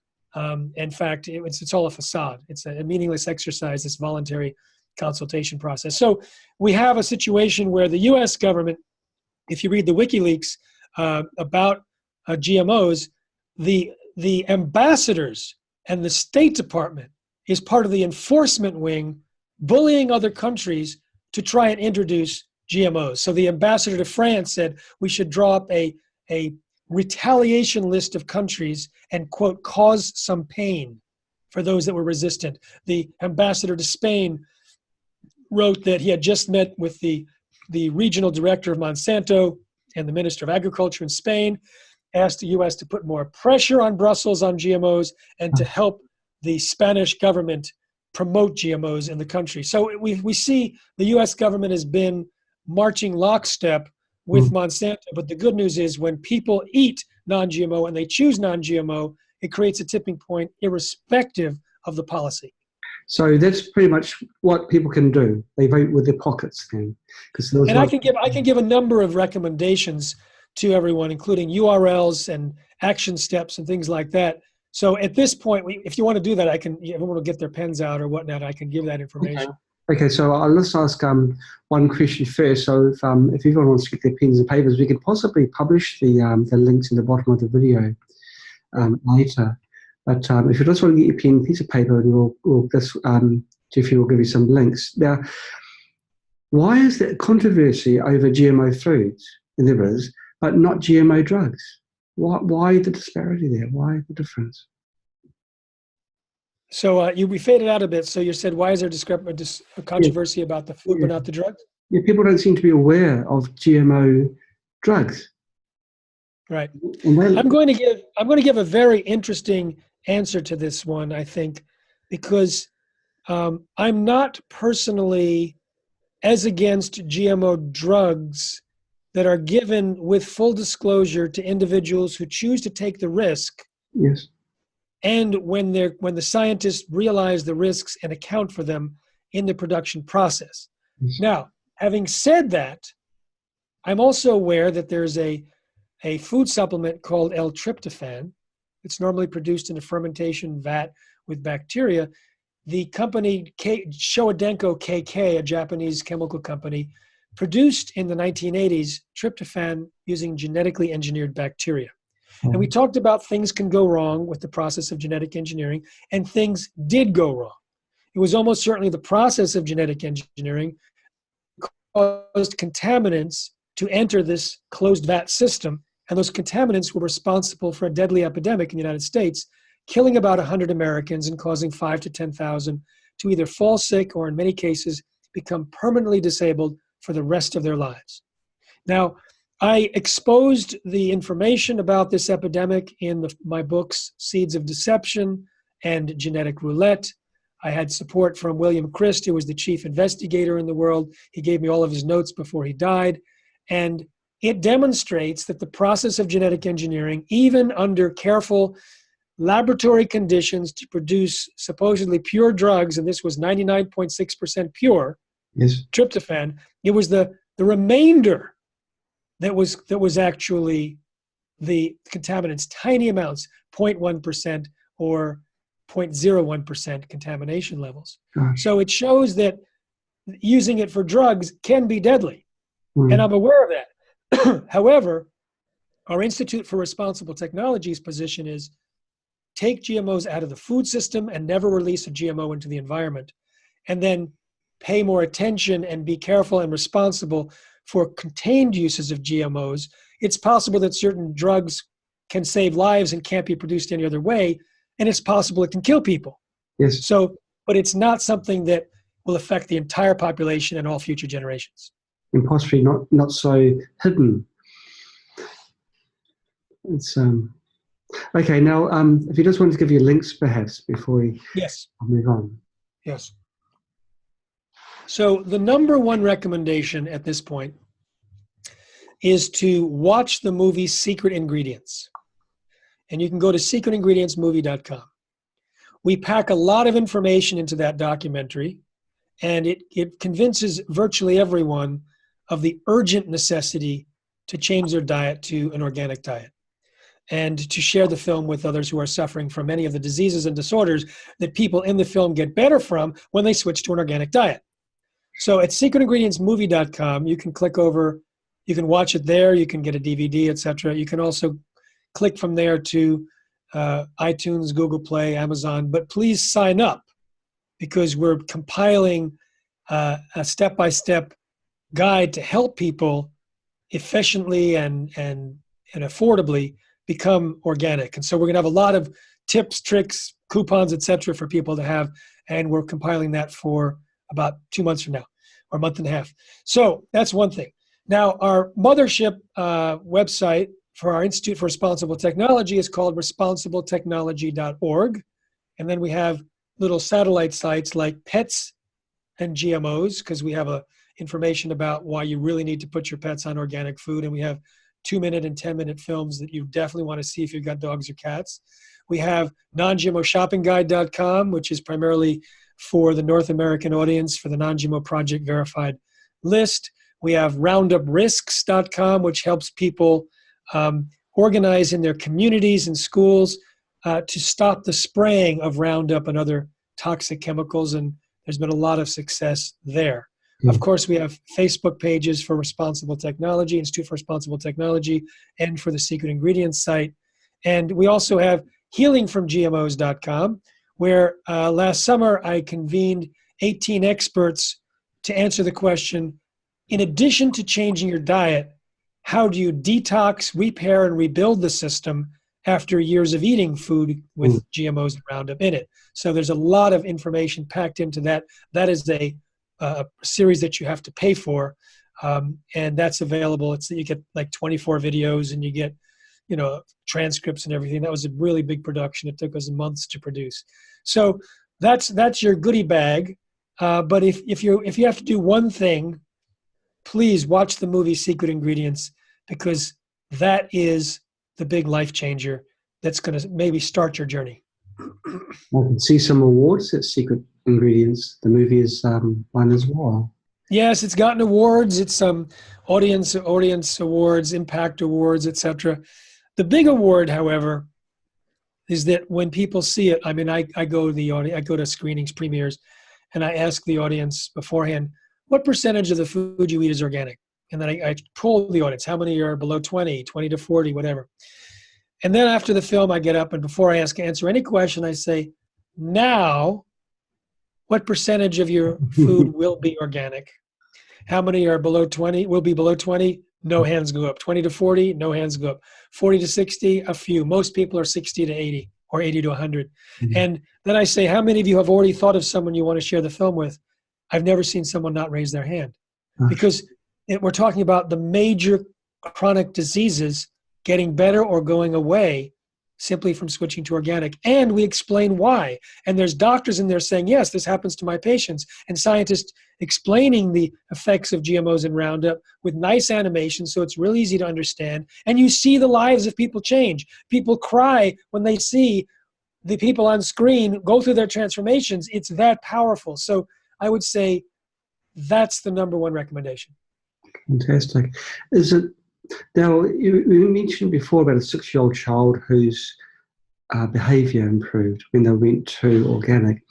In fact, it's all a facade. It's a meaningless exercise, this voluntary consultation process. So we have a situation where the U.S. government, if you read the WikiLeaks about GMOs, the ambassadors and the State Department is part of the enforcement wing, bullying other countries to try and introduce GMOs. So the ambassador to France said we should draw up a retaliation list of countries and, quote, cause some pain for those that were resistant. The ambassador to Spain wrote that he had just met with the regional director of Monsanto and the Minister of Agriculture in Spain, asked the U.S. to put more pressure on Brussels on GMOs and to help the Spanish government promote GMOs in the country. So we see the U.S. government has been marching lockstep with Monsanto, but the good news is when people eat non-GMO and they choose non-GMO, it creates a tipping point irrespective of the policy. So that's pretty much what people can do. They vote with their pockets then. And I can give a number of recommendations to everyone, including URLs and action steps and things like that. So at this point, if you want to do that, everyone will get their pens out or whatnot. I can give that information. Okay, so let's ask one question first. So if everyone wants to get their pens and papers, we could possibly publish the links in the bottom of the video later. But if you just want to get your pen, piece of paper, and Jeffrey will give you some links. Now, why is there controversy over GMO foods, and there is, but not GMO drugs? Why the disparity there? Why the difference? So we faded out a bit. So you said, why is there a controversy about the food but not the drugs? Yeah, people don't seem to be aware of GMO drugs. Right. I'm going to give a very interesting answer to this one, I think, because I'm not personally as against GMO drugs that are given with full disclosure to individuals who choose to take the risk. Yes. And when the scientists realize the risks and account for them in the production process. Yes. Now, having said that, I'm also aware that there's a food supplement called L-tryptophan. It's normally produced in a fermentation vat with bacteria. The company Showa-Denko KK, a Japanese chemical company, produced in the 1980s tryptophan using genetically engineered bacteria. And we talked about things can go wrong with the process of genetic engineering, and things did go wrong. It was almost certainly the process of genetic engineering caused contaminants to enter this closed vat system, and those contaminants were responsible for a deadly epidemic in the United States killing about 100 Americans and causing 5 to 10,000 to either fall sick or in many cases become permanently disabled for the rest of their lives. Now, I exposed the information about this epidemic in my books, Seeds of Deception and Genetic Roulette. I had support from William Christ, who was the chief investigator in the world. He gave me all of his notes before he died. And it demonstrates that the process of genetic engineering, even under careful laboratory conditions to produce supposedly pure drugs, and this was 99.6% pure, Yes. tryptophan, it was the remainder that was actually the contaminants, tiny amounts, 0.1% or 0.01% contamination levels. Gosh. So it shows that using it for drugs can be deadly. Mm. And I'm aware of that. However, our Institute for Responsible Technology's position is take GMOs out of the food system and never release a GMO into the environment, and then pay more attention and be careful and responsible for contained uses of GMOs. It's possible that certain drugs can save lives and can't be produced any other way, and it's possible it can kill people. Yes. So, but it's not something that will affect the entire population and all future generations. And possibly not so hidden. It's okay. Now, if you just wanted to give you links, perhaps before we move on. Yes. So the number one recommendation at this point is to watch the movie Secret Ingredients. And you can go to secretingredientsmovie.com. We pack a lot of information into that documentary, and it convinces virtually everyone of the urgent necessity to change their diet to an organic diet, and to share the film with others who are suffering from many of the diseases and disorders that people in the film get better from when they switch to an organic diet. So at secretingredientsmovie.com, you can click over, you can watch it there, you can get a DVD, etc. You can also click from there to iTunes, Google Play, Amazon, but please sign up, because we're compiling a step-by-step guide to help people efficiently and affordably become organic. And so we're going to have a lot of tips, tricks, coupons, etc. for people to have, and we're compiling that for about 2 months from now, or a month and a half. So that's one thing. Now, our mothership website for our Institute for Responsible Technology is called responsibletechnology.org. And then we have little satellite sites like Pets and GMOs, because we have information about why you really need to put your pets on organic food. And we have 2-minute and 10-minute films that you definitely want to see if you've got dogs or cats. We have non-GMOshoppingguide.com, which is primarily for the North American audience for the non-GMO Project Verified list. We have rounduprisks.com, which helps people organize in their communities and schools to stop the spraying of Roundup and other toxic chemicals, and there's been a lot of success there. Of course, we have Facebook pages for Responsible Technology, Institute for Responsible Technology, and for the Secret Ingredients site. And we also have healingfromgmos.com, where last summer I convened 18 experts to answer the question, in addition to changing your diet, how do you detox, repair, and rebuild the system after years of eating food with GMOs and Roundup in it? So there's a lot of information packed into that. That is a series that you have to pay for, and that's available. You get like 24 videos, and you get, transcripts and everything. That was a really big production. It took us months to produce. So that's your goodie bag. But if you have to do one thing, please watch the movie Secret Ingredients, because that is the big life changer that's going to maybe start your journey. I can see some awards at Secret Ingredients. The movie is won as well. Yes, it's gotten awards. It's audience awards, impact awards, etc. The big award, however, is that when people see it, I mean, I go to screenings, premieres, and I ask the audience beforehand, what percentage of the food you eat is organic? And then I poll the audience, how many are below 20, 20 to 40, whatever. And then after the film, I get up, and before I answer any question, I say, now, what percentage of your food will be organic? How many are below 20, will be below 20? No hands go up. 20 to 40, no hands go up. 40 to 60, a few. Most people are 60 to 80 or 80 to 100. Mhm. And then I say, how many of you have already thought of someone you want to share the film with? I've never seen someone not raise their hand, because we're talking about the major chronic diseases getting better or going away simply from switching to organic. And we explain why. And there's doctors in there saying, yes, this happens to my patients, and scientists explaining the effects of GMOs and Roundup with nice animation, so it's really easy to understand. And you see the lives of people change. People cry when they see the people on screen go through their transformations. It's that powerful. So I would say that's the number one recommendation. Fantastic. Is it now? You mentioned before about a 6-year-old child whose behaviour improved when they went to organic.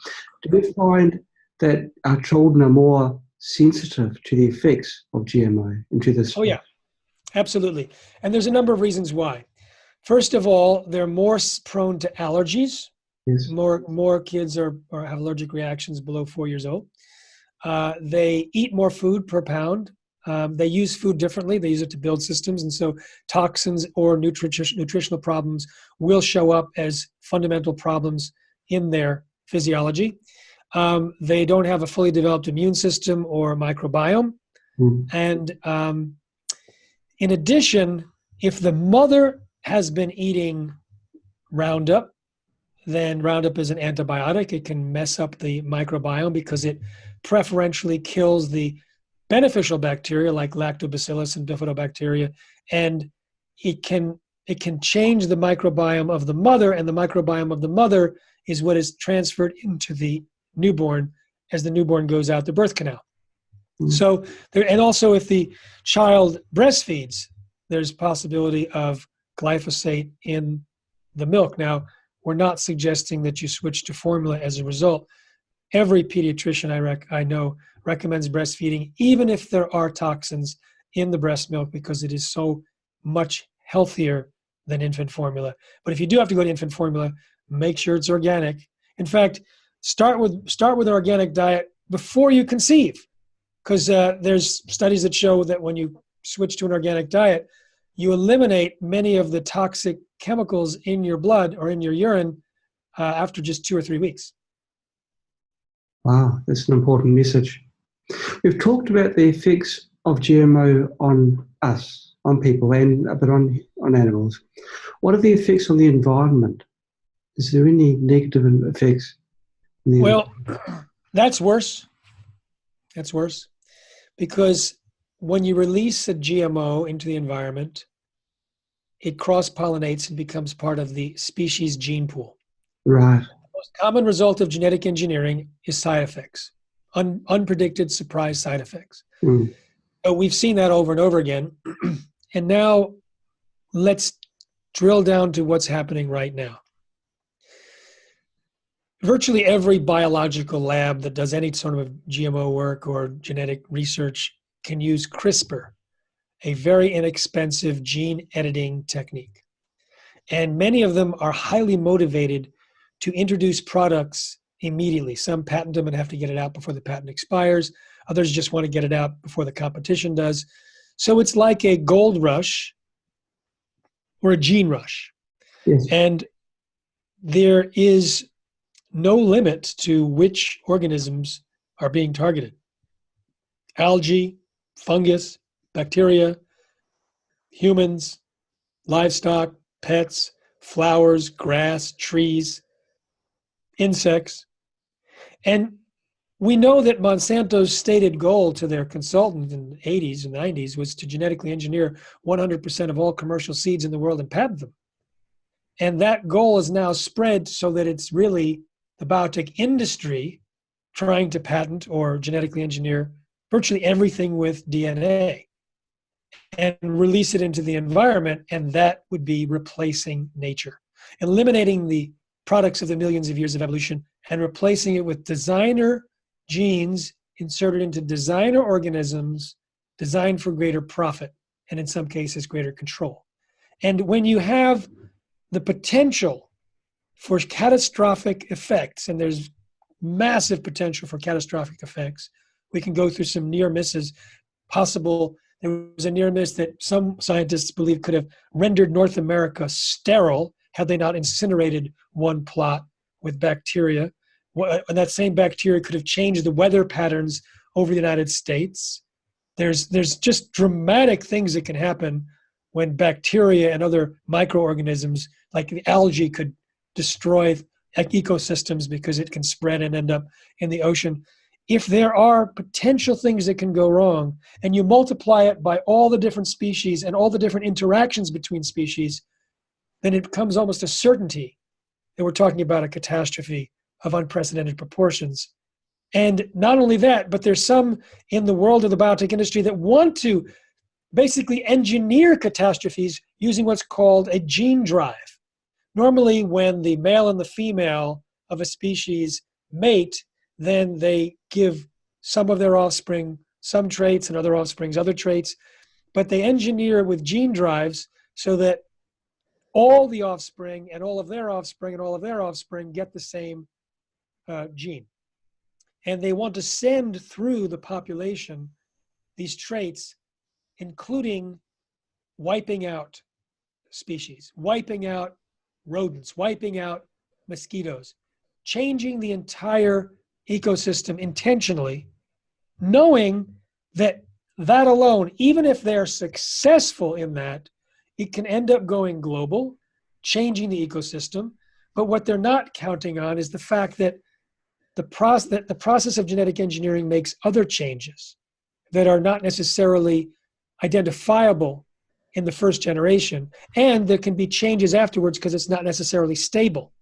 Do we find that our children are more sensitive to the effects of GMO into this? Oh yeah, absolutely. And there's a number of reasons why. First of all, they're more prone to allergies. Yes. More kids have allergic reactions below 4 years old. They eat more food per pound. They use food differently. They use it to build systems. And so toxins or nutritional problems will show up as fundamental problems in their physiology. They don't have a fully developed immune system or microbiome. Mm. And in addition, if the mother has been eating Roundup, then Roundup is an antibiotic. It can mess up the microbiome because it preferentially kills the beneficial bacteria like lactobacillus and bifidobacteria, and it can change the microbiome of the mother, and the microbiome of the mother is what is transferred into the newborn as the newborn goes out the birth canal. Mm. So there, and also if the child breastfeeds, there's possibility of glyphosate in the milk. Now, we're not suggesting that you switch to formula as a result. Every pediatrician I know recommends breastfeeding, even if there are toxins in the breast milk, because it is so much healthier than infant formula. But if you do have to go to infant formula, make sure it's organic. In fact, start with an organic diet before you conceive, because there's studies that show that when you switch to an organic diet, you eliminate many of the toxic chemicals in your blood or in your urine after just 2 or 3 weeks. Wow, that's an important message. We've talked about the effects of GMO on us, on people, and a bit on animals. What are the effects on the environment? Is there any negative effects? Well, that's worse. That's worse, because when you release a GMO into the environment, it cross-pollinates and becomes part of the species gene pool. Right. The most common result of genetic engineering is side effects, unpredicted surprise side effects. Mm. So we've seen that over and over again. And now let's drill down to what's happening right now. Virtually every biological lab that does any sort of GMO work or genetic research can use CRISPR, a very inexpensive gene editing technique. And many of them are highly motivated to introduce products immediately. Some patent them and have to get it out before the patent expires. Others just want to get it out before the competition does. So it's like a gold rush or a gene rush. Yes. And there is no limit to which organisms are being targeted. Algae, fungus, bacteria, humans, livestock, pets, flowers, grass, trees, insects. And we know that Monsanto's stated goal to their consultant in the 80s and 90s was to genetically engineer 100% of all commercial seeds in the world and patent them. And that goal is now spread so that it's really the biotech industry trying to patent or genetically engineer virtually everything with DNA and release it into the environment, and that would be replacing nature, eliminating the products of the millions of years of evolution and replacing it with designer genes inserted into designer organisms designed for greater profit and in some cases greater control. And when you have the potential for catastrophic effects, and there's massive potential for catastrophic effects, we can go through some near misses. Possible, there was a near miss that some scientists believe could have rendered North America sterile had they not incinerated one plot with bacteria. And that same bacteria could have changed the weather patterns over the United States. There's just dramatic things that can happen when bacteria and other microorganisms, like the algae, could destroy ecosystems because it can spread and end up in the ocean. If there are potential things that can go wrong, and you multiply it by all the different species and all the different interactions between species, then it becomes almost a certainty that we're talking about a catastrophe of unprecedented proportions. And not only that, but there's some in the world of the biotech industry that want to basically engineer catastrophes using what's called a gene drive. Normally, when the male and the female of a species mate, then they give some of their offspring some traits and other offsprings other traits, but they engineer with gene drives so that all the offspring and all of their offspring and all of their offspring get the same gene. And they want to send through the population these traits, including wiping out species, wiping out rodents, wiping out mosquitoes, changing the entire ecosystem intentionally, knowing that that alone, even if they're successful in that, it can end up going global, changing the ecosystem. But what they're not counting on is the fact that the process of genetic engineering makes other changes that are not necessarily identifiable in the first generation. And there can be changes afterwards because it's not necessarily stable.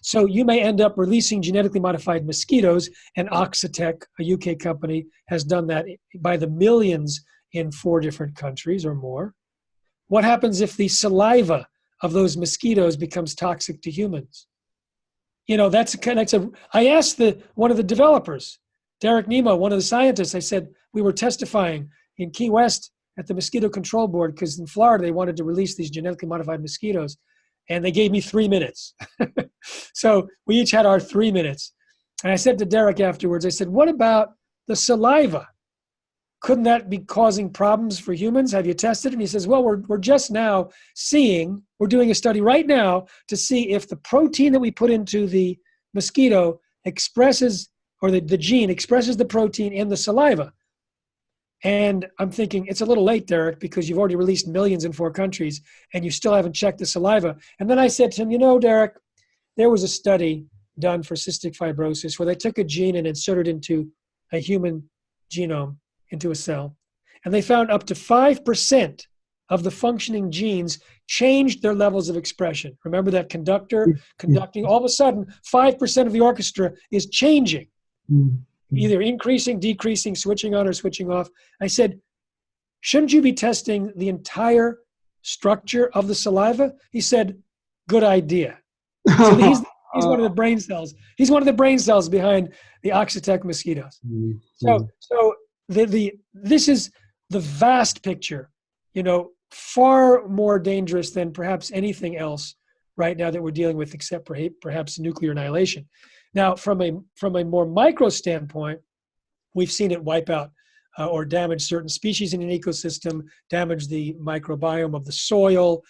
So you may end up releasing genetically modified mosquitoes, and Oxitec, a UK company, has done that by the millions in 4 different countries or more. What happens if the saliva of those mosquitoes becomes toxic to humans? You know, I asked one of the developers, Derek Nemo, one of the scientists, I said, we were testifying in Key West at the Mosquito Control Board because in Florida they wanted to release these genetically modified mosquitoes, and they gave me 3 minutes. So we each had our 3 minutes. And I said to Derek afterwards, I said, what about the saliva? Couldn't that be causing problems for humans? Have you tested it? And he says, well, we're just now we're doing a study right now to see if the protein that we put into the mosquito expresses, or the gene expresses the protein in the saliva. And I'm thinking, it's a little late, Derek, because you've already released millions in 4 countries and you still haven't checked the saliva. And then I said to him, you know, Derek, there was a study done for cystic fibrosis where they took a gene and inserted into a human genome, into a cell. And they found up to 5% of the functioning genes changed their levels of expression. Remember that conducting, all of a sudden, 5% of the orchestra is changing. Either increasing, decreasing, switching on or switching off. I said, shouldn't you be testing the entire structure of the saliva? He said, good idea. So he's one of the brain cells. He's one of the brain cells behind the Oxitec mosquitoes. So this is the vast picture, you know, far more dangerous than perhaps anything else right now that we're dealing with, except perhaps nuclear annihilation. Now, from a more micro standpoint, we've seen it wipe out or damage certain species in an ecosystem, damage the microbiome of the soil,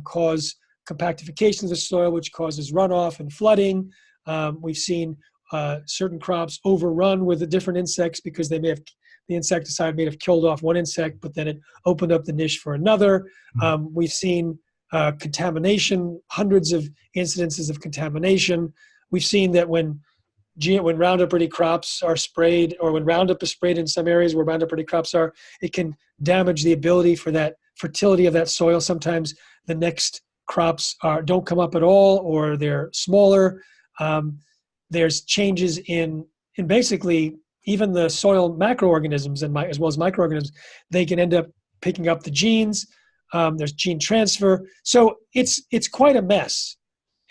cause compactification of the soil, which causes runoff and flooding. We've seen certain crops overrun with the different insects because the insecticide may have killed off one insect, but then it opened up the niche for another. We've seen contamination, hundreds of incidences of contamination. We've seen that when Roundup Ready crops are sprayed, or when Roundup is sprayed in some areas where Roundup Ready crops are, it can damage the ability for that fertility of that soil. Sometimes the next crops don't come up at all, or they're smaller. There's changes in basically even the soil macroorganisms and as well as microorganisms. They can end up picking up the genes. There's gene transfer. So it's quite a mess.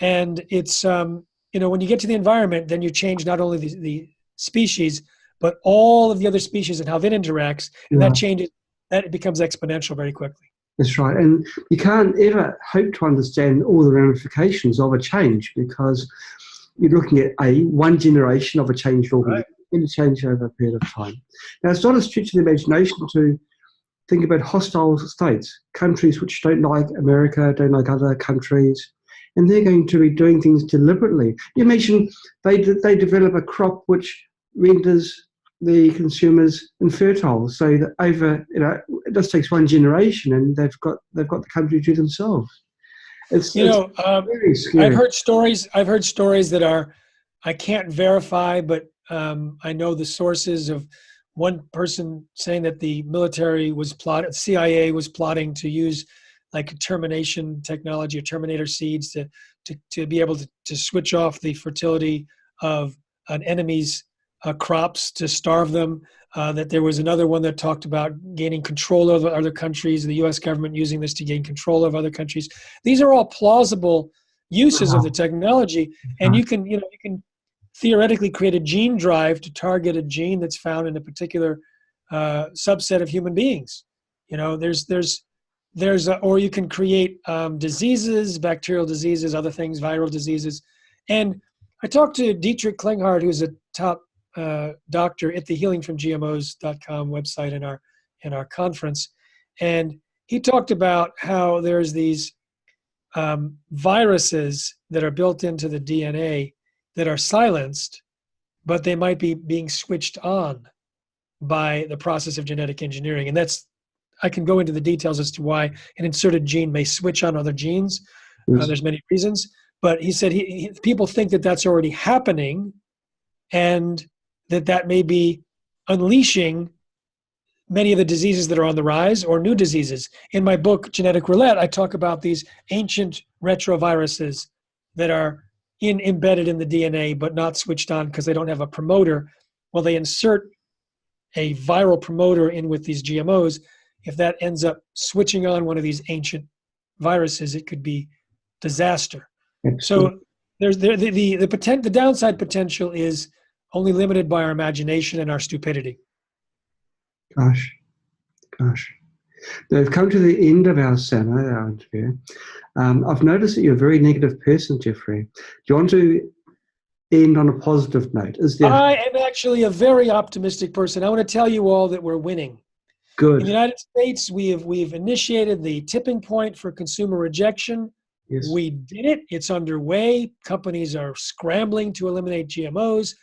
And it's, when you get to the environment, then you change not only the species, but all of the other species and how that interacts. And that changes, that it becomes exponential very quickly. That's right. And you can't ever hope to understand all the ramifications of a change, because you're looking at one generation of a changed organism. Going to change over a period of time. Now, it's not a stretch of the imagination to think about hostile states, countries which don't like America, don't like other countries, and they're going to be doing things deliberately. You mentioned they develop a crop which renders the consumers infertile, so that over, it just takes one generation, and they've got the country to themselves. It's very scary. I've heard stories that are, I can't verify, but I know the sources of one person saying that the military was CIA was plotting to use like a termination technology or terminator seeds to be able to switch off the fertility of an enemy's crops to starve them. That there was another one that talked about gaining control over other countries, the US government using this to gain control of other countries. These are all plausible uses of the technology, and you can theoretically create a gene drive to target a gene that's found in a particular subset of human beings. Or you can create diseases, bacterial diseases, other things, viral diseases. And I talked to Dietrich Klinghardt, who's a top doctor at the healingfromgmos.com website in our conference, and he talked about how there's these viruses that are built into the DNA that are silenced, but they might be being switched on by the process of genetic engineering. And I can go into the details as to why an inserted gene may switch on other genes. Yes. There's many reasons, but he said people think that that's already happening, and that may be unleashing many of the diseases that are on the rise or new diseases. In my book, Genetic Roulette, I talk about these ancient retroviruses that are embedded in the DNA but not switched on because they don't have a promoter. Well, they insert a viral promoter in with these GMOs. If that ends up switching on one of these ancient viruses, it could be disaster. Excellent. So there's the downside potential is only limited by our imagination and our stupidity. Gosh. Now, we've come to the end of our interview. I've noticed that you're a very negative person, Jeffrey. Do you want to end on a positive note? I am actually a very optimistic person. I want to tell you all that we're winning. Good. In the United States, we've initiated the tipping point for consumer rejection. Yes. We did it. It's underway. Companies are scrambling to eliminate GMOs.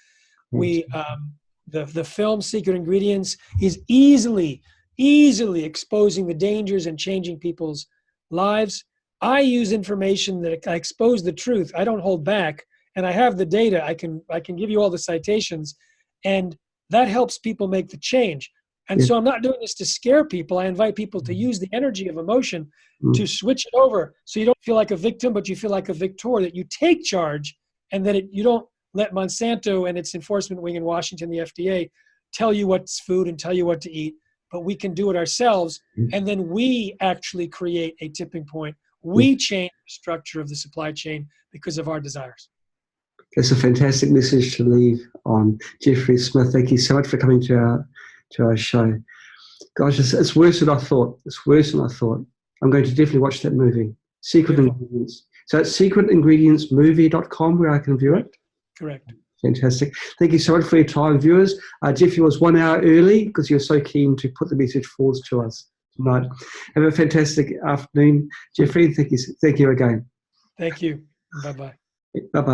The film Secret Ingredients is easily exposing the dangers and changing people's lives. I use information that I expose the truth. I don't hold back, and I have the data. I can give you all the citations, and that helps people make the change. And so I'm not doing this to scare people. I invite people to use the energy of emotion to switch it over, so you don't feel like a victim, but you feel like a victor, that you take charge, and that you don't let Monsanto and its enforcement wing in Washington, the FDA, tell you what's food and tell you what to eat, but we can do it ourselves. And then we actually create a tipping point. We change the structure of the supply chain because of our desires. That's a fantastic message to leave on. Jeffrey Smith, thank you so much for coming to our show. Gosh, it's worse than I thought. I'm going to definitely watch that movie, Secret Ingredients. So it's secretingredientsmovie.com where I can view it. Correct. Fantastic. Thank you so much for your time, viewers. Jeffrey was 1 hour early because you're so keen to put the message forward to us tonight. Have a fantastic afternoon, Jeffrey. Thank you again. Thank you. Bye-bye. Bye-bye.